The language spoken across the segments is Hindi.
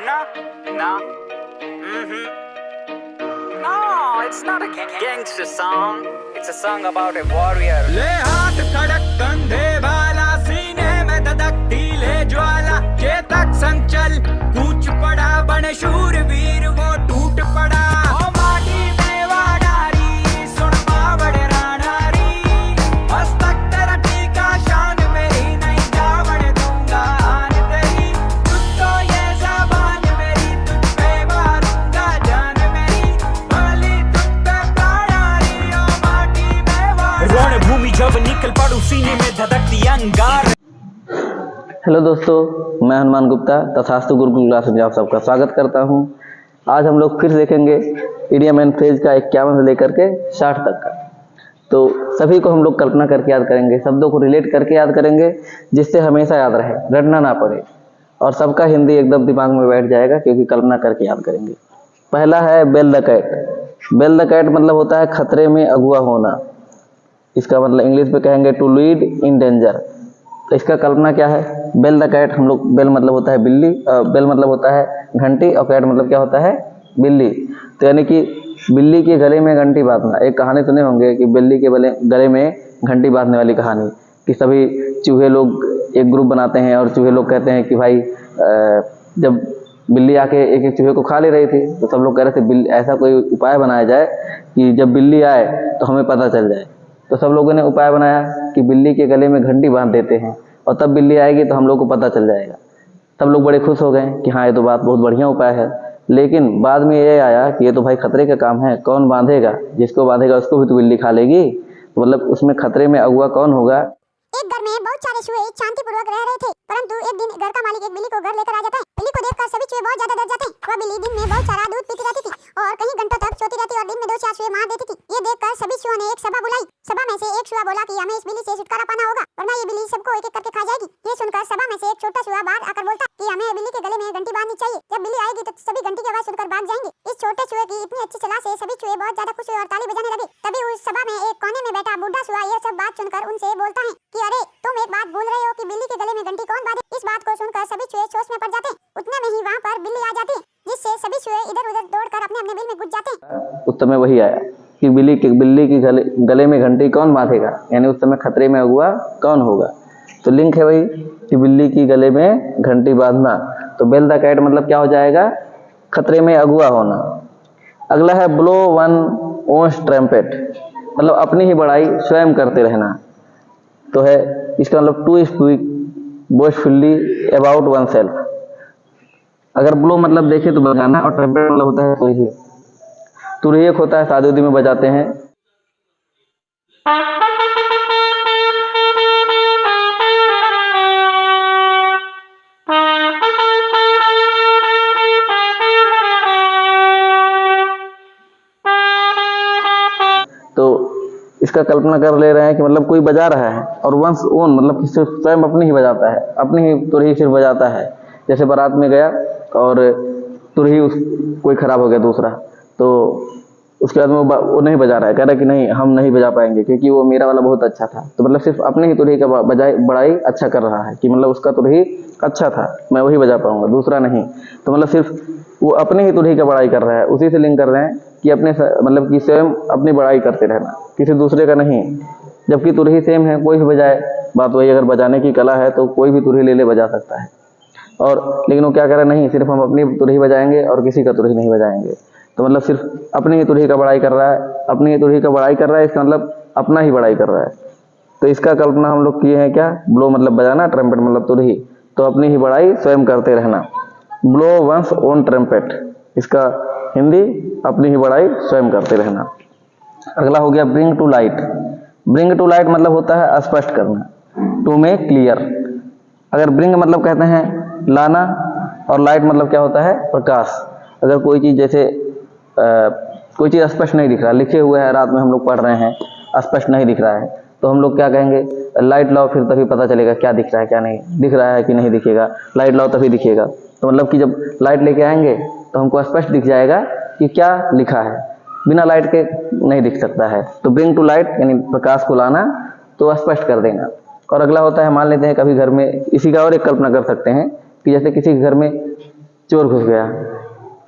No, no. No, it's not a gangster song. It's a song about a warrior. ले हाथ खड़क कंधे वाला, सीने में धधकती ले ज्वाला, चेतक संचल कूच पड़ा, बन शूरवीर वो टूट पड़ा। ओ माटी में वाडारी, सुन बावड़ राणारी, मस्तक तेरा टीका, शान मेरी नहीं जावड़ दूंगा आन तेरी। तुझको ये ज़बान मेरी, तुझ पे मारूंगा जान मेरी, भली तुझ पे प्राणारी, ओ माटी में वाडारी। रणभूमि जब निकल पड़ू, सीने में धधकती अंगार। हेलो दोस्तों, मैं हनुमान गुप्ता तथास्तु गुरुकुल क्लास में आप सबका स्वागत करता हूं। आज हम लोग फिर देखेंगे इडियम एंड फ्रेज का 51 से लेकर के 60 तक का। तो सभी को हम लोग कल्पना करके याद करेंगे, शब्दों को रिलेट करके याद करेंगे, जिससे हमेशा याद रहे, रटना ना पड़े, और सबका हिंदी एकदम दिमाग में बैठ जाएगा क्योंकि कल्पना करके याद करेंगे। पहला है bell the cat. Bell the cat मतलब होता है खतरे में अगुआ होना। इसका मतलब इंग्लिश में कहेंगे टू लीड इन डेंजर। तो इसका कल्पना क्या है? बेल द कैट, हम लोग, बेल मतलब होता है बिल्ली, बेल मतलब होता है घंटी, और कैट मतलब क्या होता है? बिल्ली। तो यानी कि बिल्ली के गले में घंटी बांधना। एक कहानी सुने होंगे कि बिल्ली के गले में घंटी बांधने वाली कहानी, कि सभी चूहे लोग एक ग्रुप बनाते हैं और चूहे लोग कहते हैं कि भाई जब बिल्ली आके एक एक चूहे को खा ले रही थी, तो सब लोग कह रहे थे ऐसा कोई उपाय बनाया जाए कि जब बिल्ली आए तो हमें पता चल जाए। तो सब लोगों ने उपाय बनाया कि बिल्ली के गले में घंटी बांध देते हैं, और तब बिल्ली आएगी तो हम लोग को पता चल जाएगा। सब लोग बड़े खुश हो गए कि हाँ, ये तो बात बहुत बढ़िया उपाय है। लेकिन बाद में ये आया कि ये तो भाई खतरे का काम है, कौन बांधेगा? जिसको बांधेगा उसको भी तो बिल्ली खा लेगी। तो मतलब उसमें खतरे में अगुआ कौन होगा? एक घर में बहुत सारे चूहे शांतिपूर्वक रह रहे थे, परंतु एक दिन घर का मालिक एक बिल्ली को घर लेकर आ जाता है। बिल्ली को देखकर सभी चूहे बहुत ज्यादा डर जाते हैं। वह बिल्ली दिन में बहुत सारा दूध पीती रहती थी और कहीं घंटों तक सोती रहती और दिन में 2-4 चूहे मार देती थी। ये देखकर सभी चूहों ने एक सभा बुलाई। सभा में से एक चूहा बोला कि हमें इस बिल्ली से छुटकारा पाना होगा, वरना ये बिल्ली सबको एक एक करके खा जाएगी। ये सुनकर सभा में से एक छोटा चूहा बाहर आकर बोलता कि हमें बिल्ली के गले में घंटी बांधनी चाहिए। जब बिल्ली आएगी तो सभी घंटी की आवाज सुनकर भाग जाएंगे। इस छोटे चूहे की इतनी अच्छी सलाह से सभी चूहे बहुत ज्यादा खुश हुए और ताली बजाने लगे। तभी उस सभा में एक कोने में बैठा बूढ़ा चूहा यह सब बात सुनकर उनसे बोलता है कि अरे, तुम एक बात भूल रहे हो कि बिल्ली के गले में घंटी कौन बांधे। इस बात को सुनकर सभी चूहे सोच में पड़ जाते हैं। उतने में ही वहाँ पर बिल्ली आ जाती है, जिससे सभी चूहे इधर-उधर दौड़कर अपने अपने बिल में घुस जाते हैं। उस समय वही आया कि बिल्ली की गले में घंटी कौन बांधेगा, यानी उस समय खतरे में अगुआ कौन होगा। तो लिंक है वही कि बिल्ली की गले में घंटी बांधना। तो बेल द कैट मतलब क्या हो जाएगा? खतरे में अगुआ होना। अगला है ब्लो वन ओन्स ट्रम्पेट, मतलब अपनी ही बड़ाई स्वयं करते रहना। तो है इसका मतलब to speak boastfully about oneself. अगर ब्लो मतलब देखे तो बजाना, और ट्रम्पेट मतलब होता है तुरही। तुरही एक होता है शादी उदी में बजाते हैं। तो इसका कल्पना कर ले रहे हैं कि मतलब कोई बजा रहा है, और वंस ओन मतलब सिर्फ स्वयं अपनी ही बजाता है, अपनी ही तुरही सिर्फ बजाता है। जैसे बारात में गया और तुरही कोई खराब हो गया दूसरा, तो उसके बाद वो नहीं बजा रहा है, कह रहा है कि नहीं, हम नहीं बजा पाएंगे क्योंकि वो मेरा वाला बहुत अच्छा था। तो मतलब सिर्फ अपने ही तुरही का बड़ाई अच्छा कर रहा है कि मतलब उसका तुरही अच्छा था, मैं वही बजा पाऊंगा, दूसरा नहीं। तो मतलब सिर्फ वो अपने ही तुरही का बड़ाई कर रहा है। उसी से लिंक कर रहे हैं कि अपने मतलब कि स्वयं अपनी बड़ाई करते रहना, किसी दूसरे का नहीं। जबकि तुरही सेम है, कोई भी बजाए, बात वही, अगर बजाने की कला है तो कोई भी तुरही ले बजा सकता है। और लेकिन वो क्या कर रहा है? नहीं, सिर्फ हम अपनी तुरही बजाएंगे और किसी का तुरही नहीं बजाएंगे। तो मतलब सिर्फ अपनी ही तुरही का बड़ाई कर रहा है, अपनी ही तुरही का बड़ाई कर रहा है, इसका मतलब अपना ही बड़ाई कर रहा है। तो इसका कल्पना हम लोग किए हैं क्या? ब्लो मतलब बजाना, ट्रम्पेट मतलब तुरही, तो अपनी ही बड़ाई स्वयं करते रहना। ब्लो वंस ओन ट्रम्पेट, इसका हिंदी अपनी ही बड़ाई स्वयं करते रहना। अगला हो गया bring to light. Bring to light मतलब होता है स्पष्ट करना, टू मेक क्लियर। अगर ब्रिंग मतलब कहते हैं लाना, और लाइट मतलब क्या होता है? प्रकाश। अगर कोई चीज़ जैसे कोई चीज़ स्पष्ट नहीं दिख रहा, लिखे हुए है, रात में हम लोग पढ़ रहे हैं, स्पष्ट नहीं दिख रहा है, तो हम लोग क्या कहेंगे? लाइट लाओ, फिर तभी पता चलेगा क्या दिख रहा है क्या नहीं दिख रहा है कि नहीं दिखेगा। लाइट लाओ तभी दिखेगा। तो मतलब कि जब लाइट लेके आएंगे तो हमको स्पष्ट दिख जाएगा कि क्या लिखा है, बिना लाइट के नहीं दिख सकता है। तो ब्रिंग टू लाइट यानी प्रकाश को लाना, तो स्पष्ट कर देना। और अगला होता है, मान लेते हैं कभी घर में, इसी का और एक कल्पना कर सकते हैं कि जैसे किसी घर में चोर घुस गया,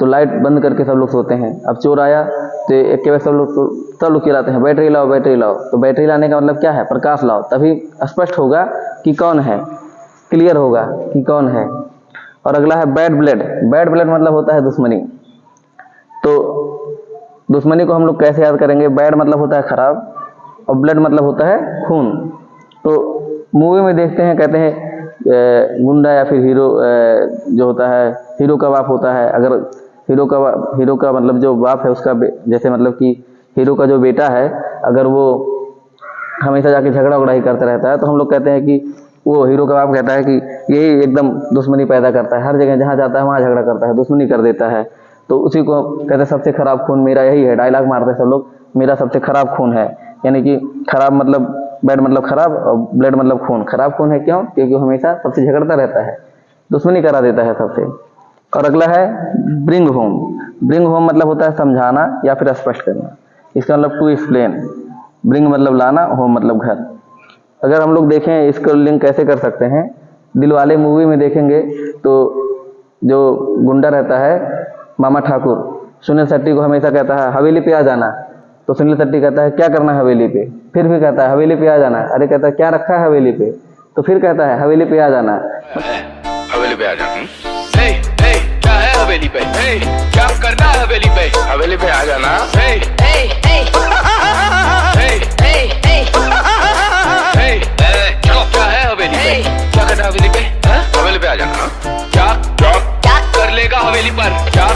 तो लाइट बंद करके सब लोग सोते हैं। अब चोर आया तो एक के बाद सब लोग चिल्लाते हैं बैटरी लाओ बैटरी लाओ। तो बैटरी लाने का मतलब क्या है, प्रकाश लाओ, तभी स्पष्ट होगा कि कौन है, क्लियर होगा कि कौन है। और अगला है बैड ब्लड। बैड ब्लड मतलब होता है दुश्मनी। तो दुश्मनी को हम लोग कैसे याद करेंगे, बैड मतलब होता है खराब और ब्लड मतलब होता है खून। तो मूवी में देखते हैं, कहते हैं गुंडा या फिर हीरो जो होता है, हीरो का बाप होता है, अगर हीरो का मतलब जो बाप है उसका जैसे मतलब कि हीरो का जो बेटा है, अगर वो हमेशा जाके झगड़ा उगड़ा ही करता रहता है, तो हम लोग कहते हैं कि वो हीरो का बाप कहता है कि यही एकदम दुश्मनी पैदा करता है, हर जगह जहाँ जाता है वहाँ झगड़ा करता है, दुश्मनी कर देता है। तो उसी को कहते हैं सबसे खराब खून मेरा यही है, डायलॉग मारते हैं सब लोग, मेरा सबसे खराब खून है। यानी कि खराब मतलब बैड मतलब खराब और ब्लड मतलब खून। खराब खून है क्यों, क्योंकि वो हमेशा सबसे झगड़ता रहता है, दुश्मनी करा देता है सबसे। और अगला है ब्रिंग होम। ब्रिंग होम मतलब होता है समझाना या फिर स्पष्ट करना। इसका मतलब टू एक्सप्लेन। ब्रिंग मतलब लाना, होम मतलब घर। अगर हम लोग देखें इसको लिंक कैसे कर सकते हैं, दिलवाले मूवी में देखेंगे तो जो गुंडा रहता है मामा ठाकुर, सुनील शेट्टी को हमेशा कहता है हवेली पे आ जाना। तो सुनील शेट्टी कहता है क्या करना है हवेली पे, फिर भी कहता है हवेली पे आ जाना। अरे कहता है क्या रखा है हवेली पे, तो फिर कहता है हवेली पे आ जाना। हवेली पे आ जाना, क्या है हवेली पे, क्या करना है हवेली पे, हवेली पे आ जाना, क्या है हवेली पे, क्या करना हवेली पे, हवेली पे आ जाना, क्या कर लेगा हवेली पर, क्या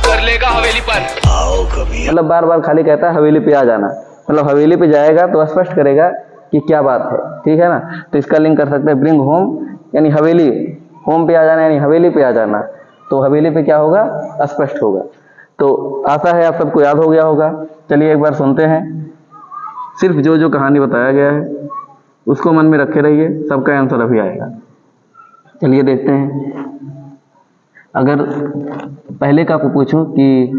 कर लेगा हवेली पर, आओ कभी। मतलब बार बार खाली कहता है हवेली पे आ जाना, मतलब हवेली पे जाएगा तो स्पष्ट करेगा कि क्या बात है, ठीक है ना। तो इसका लिंक कर सकते हैं ब्रिंग होम, यानी हवेली, होम पे आ जाना यानी हवेली पे आ जाना। तो हवेली पे क्या होगा, स्पष्ट होगा। तो आशा है आप सबको याद हो गया होगा। चलिए एक बार सुनते हैं, सिर्फ जो जो कहानी बताया गया है उसको मन में रखे रहिए, सबका आंसर अभी आएगा। चलिए देखते हैं। अगर पहले का पूछूं कि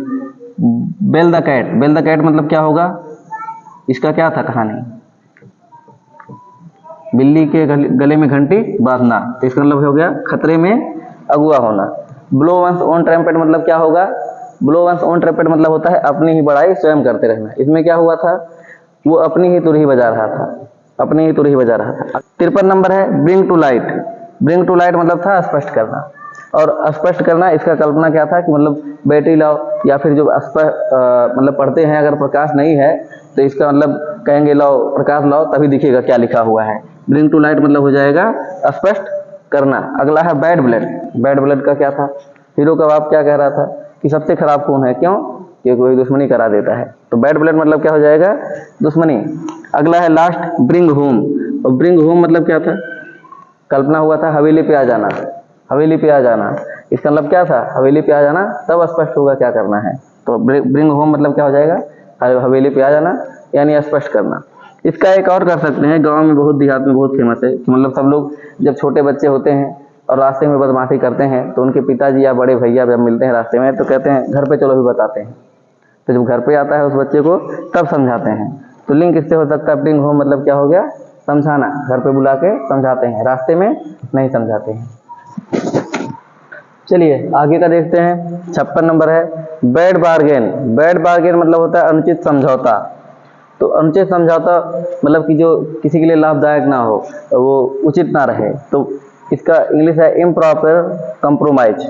bell the cat, bell the cat मतलब क्या होगा, इसका क्या था कहानी, बिल्ली के गले में घंटी बांधना। तो इसका मतलब हो गया खतरे में अगुआ होना। ब्लो वंस ऑन ट्रम्पेट मतलब क्या होगा, ब्लो वंस ऑन ट्रम्पेट मतलब होता है अपनी ही बड़ाई स्वयं करते रहना। इसमें क्या हुआ था, वो अपनी ही तुरही बजा रहा था, अपनी ही तुरही बजा रहा था। 53 नंबर है bring to light. Bring to light मतलब था स्पष्ट करना, और स्पष्ट करना इसका कल्पना क्या था कि मतलब बैटरी लाओ, या फिर जो मतलब पढ़ते हैं अगर प्रकाश नहीं है तो इसका मतलब कहेंगे लाओ प्रकाश लाओ, तभी दिखेगा क्या लिखा हुआ है। ब्रिंग टू लाइट मतलब हो जाएगा स्पष्ट करना। अगला है बैड ब्लड। बैड ब्लड का क्या था, हीरो का बाप क्या कह रहा था कि सबसे खराब खून है, क्यों, क्योंकि कोई दुश्मनी करा देता है। तो बैड ब्लड मतलब क्या हो जाएगा, दुश्मनी। अगला है लास्ट ब्रिंग होम। और ब्रिंग होम मतलब क्या था, कल्पना हुआ था हवेली पे आ जाना, हवेली पे आ जाना। इसका मतलब क्या था, हवेली पे आ जाना, तब स्पष्ट होगा क्या करना है। तो ब्रिंग होम मतलब क्या हो जाएगा, हवेली पे आ जाना यानी स्पष्ट करना। इसका एक और कर सकते हैं, गांव में बहुत, देहात में बहुत फेमस है कि मतलब सब लोग जब छोटे बच्चे होते हैं और रास्ते में बदमाशी करते हैं तो उनके पिताजी या बड़े भैया जब मिलते हैं रास्ते में तो कहते हैं घर पे चलो भी बताते हैं। तो जब घर पे आता है उस बच्चे को तब समझाते हैं। तो लिंक इससे हो सकता है ब्रिंग होम मतलब क्या हो गया, समझाना, घर पे बुला के समझाते हैं, रास्ते में नहीं समझाते हैं। चलिए आगे का देखते हैं। 56 नंबर है बैड बार्गेन। बैड बार्गेन मतलब होता है अनुचित समझौता। तो अनुचित समझौता मतलब कि जो किसी के लिए लाभदायक ना हो, वो उचित ना रहे। तो इसका इंग्लिश है इम्प्रॉपर कंप्रोमाइज,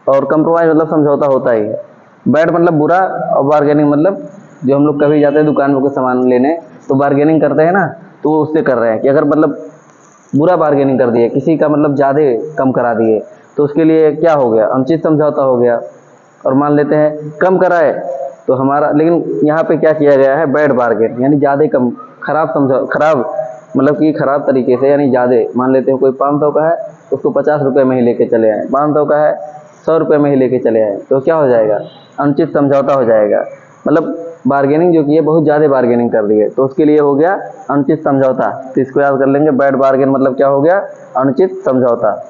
और कंप्रोमाइज मतलब समझौता होता ही है। बैड मतलब बुरा, और बार्गेनिंग मतलब जो हम लोग कभी जाते हैं दुकान में कोई सामान लेने तो बार्गेनिंग करते हैं ना, तो वो उससे कर रहे हैं कि अगर मतलब बुरा बार्गेनिंग कर दिए, किसी का मतलब ज़्यादा कम करा दिए, तो उसके लिए क्या हो गया, अनुचित समझौता हो गया। और मान लेते हैं कम कराए तो हमारा, लेकिन यहाँ पे क्या किया गया है, बैड बार्गेन यानी ज़्यादा कम, खराब मतलब कि खराब तरीके से, यानी ज़्यादा। मान लेते हैं कोई 500 का है उसको 50 रुपये में ही लेके चले आए, 500 का है 100 रुपये में ही लेके चले आए, तो क्या हो जाएगा, अनुचित समझौता हो जाएगा। मतलब बार्गेनिंग जो की है बहुत ज़्यादा बार्गेनिंग कर दी है, तो उसके लिए हो गया अनुचित समझौता। तो इसको याद कर लेंगे, बैड बार्गेन मतलब क्या हो गया, अनुचित समझौता।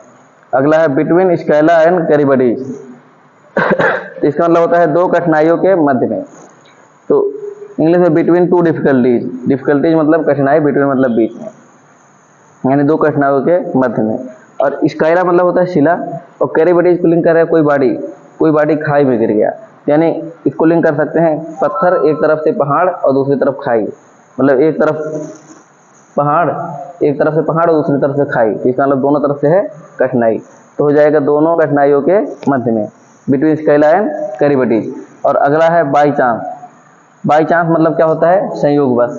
अगला है बिटवीन स्कैला एंड कैरिबडीज। तो इसका मतलब होता है दो कठिनाइयों के मध्य में। तो इंग्लिश में बिटवीन टू डिफिकल्टीज। डिफिकल्टीज मतलब कठिनाई, बिटवीन मतलब बीच में, यानी दो कठिनाइयों के मध्य में। और स्काइला मतलब होता है शिला, और कैरीबटीज को लिंक कर रहा है कोई बॉडी खाई में गिर गया, यानी इसको लिंक कर सकते हैं पत्थर, एक तरफ से पहाड़ और दूसरी तरफ खाई, मतलब एक तरफ से पहाड़ और दूसरी तरफ से खाई, तो इसका मतलब दोनों तरफ से है कठिनाई, तो हो जाएगा दोनों कठिनाइयों के मध्य में, बिटवीन स्काइला एंड कैरीबटीज। और अगला है बाई चांस मतलब क्या होता है, संयोगवश।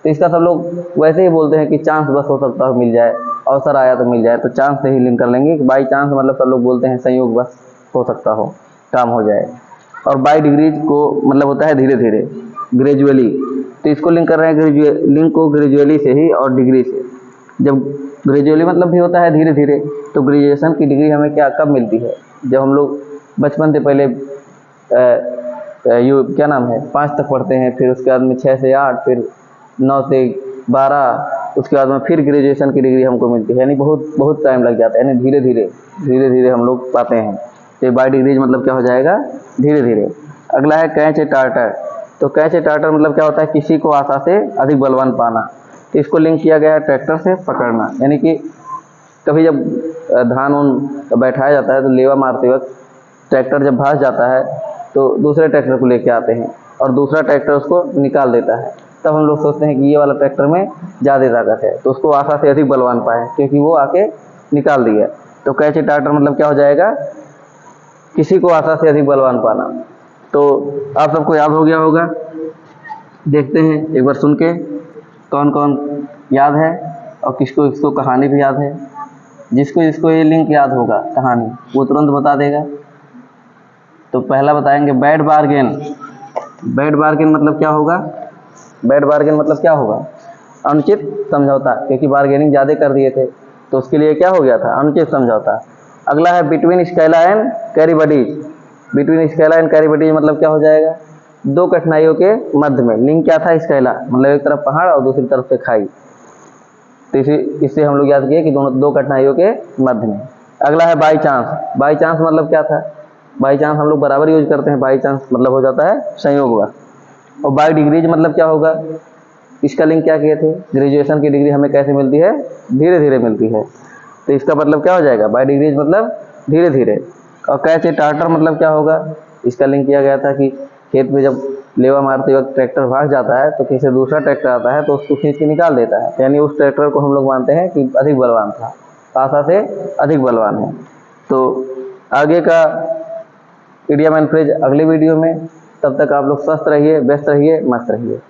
तो इसका सब लोग वैसे ही बोलते हैं कि चांस बस हो सकता है मिल जाए, अवसर आया तो मिल जाए, तो चांस से ही लिंक कर लेंगे कि बाई चांस मतलब सब लोग बोलते हैं संयोगवश हो सकता हो, काम हो जाए। और बाई डिग्रीज को मतलब होता है धीरे धीरे, ग्रेजुअली, तो इसको लिंक कर रहे हैं लिंक को ग्रेजुअली से ही और डिग्री से। जब ग्रेजुअली मतलब भी होता है धीरे धीरे, तो ग्रेजुएशन की डिग्री हमें कब मिलती है, जब हम लोग बचपन से पहले क्या नाम है 5 तक पढ़ते हैं, फिर उसके बाद में 6 से 8, फिर 9 से 12, उसके बाद में फिर ग्रेजुएशन की डिग्री हमको मिलती है, यानी बहुत टाइम लग जाता है, यानी धीरे धीरे हम लोग पाते हैं। तो बाई डिग्रीज मतलब क्या हो जाएगा, धीरे धीरे। अगला है कैच ए टार्टर। तो कैच ए टार्टर मतलब क्या होता है, किसी को आशा से अधिक बलवान पाना। तो इसको लिंक किया गया है ट्रैक्टर से पकड़ना, यानी कि कभी जब धान बैठाया जाता है तो लेवा मारते वक्त ट्रैक्टर जब भाग जाता है तो दूसरे ट्रैक्टर को लेके आते हैं और दूसरा ट्रैक्टर उसको निकाल देता है, तब हम लोग सोचते हैं कि ये वाला ट्रैक्टर में ज़्यादा ताकत है, तो उसको आशा से अधिक बलवान पाए क्योंकि वो आके निकाल दिया। तो कैच ए टार्टर मतलब क्या हो जाएगा, किसी को आशा से अधिक बलवान पाना। तो आप सबको याद हो गया होगा, देखते हैं एक बार सुन के कौन कौन याद है और किसको कहानी भी याद है। जिसको ये लिंक याद होगा कहानी, वो तुरंत बता देगा। तो पहला बताएंगे बैड बार्गेन। बैड बार्गेन मतलब क्या होगा, बैड बार्गेन मतलब क्या होगा, अनुचित समझौता, क्योंकि बार्गेनिंग ज़्यादा कर दिए थे तो उसके लिए क्या हो गया था, अनुचित समझौता। अगला है between Scylla and Charybdis. Between Scylla and Charybdis मतलब क्या हो जाएगा, 2 कठिनाइयों के मध्य में। लिंक क्या था, स्काइला मतलब एक तरफ पहाड़ और दूसरी तरफ से खाई, तो इससे हम लोग याद किए कि दोनों 2 कठिनाइयों के मध्य में। अगला है बाई चांस। बाई चांस मतलब क्या था, बाई चांस हम लोग बराबर यूज करते हैं, बाई चांस मतलब हो जाता है संयोगवश। और बाई डिग्रीज मतलब क्या होगा, इसका लिंक क्या किए थे, ग्रेजुएशन की डिग्री हमें कैसे मिलती है, धीरे धीरे मिलती है, तो इसका मतलब क्या हो जाएगा, बाई डिग्रीज मतलब धीरे धीरे। और कैच ए टार्टर मतलब क्या होगा, इसका लिंक किया गया था कि खेत में जब लेवा मारते वक्त ट्रैक्टर भाग जाता है तो किसी दूसरा ट्रैक्टर आता है तो उसको खींच के निकाल देता है, यानी उस ट्रैक्टर को हम लोग मानते हैं कि अधिक बलवान था, आशा से अधिक बलवान है। तो आगे का इडियम एंड फ्रेज अगले वीडियो में, तब तक आप लोग स्वस्थ रहिए, व्यस्त रहिए, मस्त रहिए।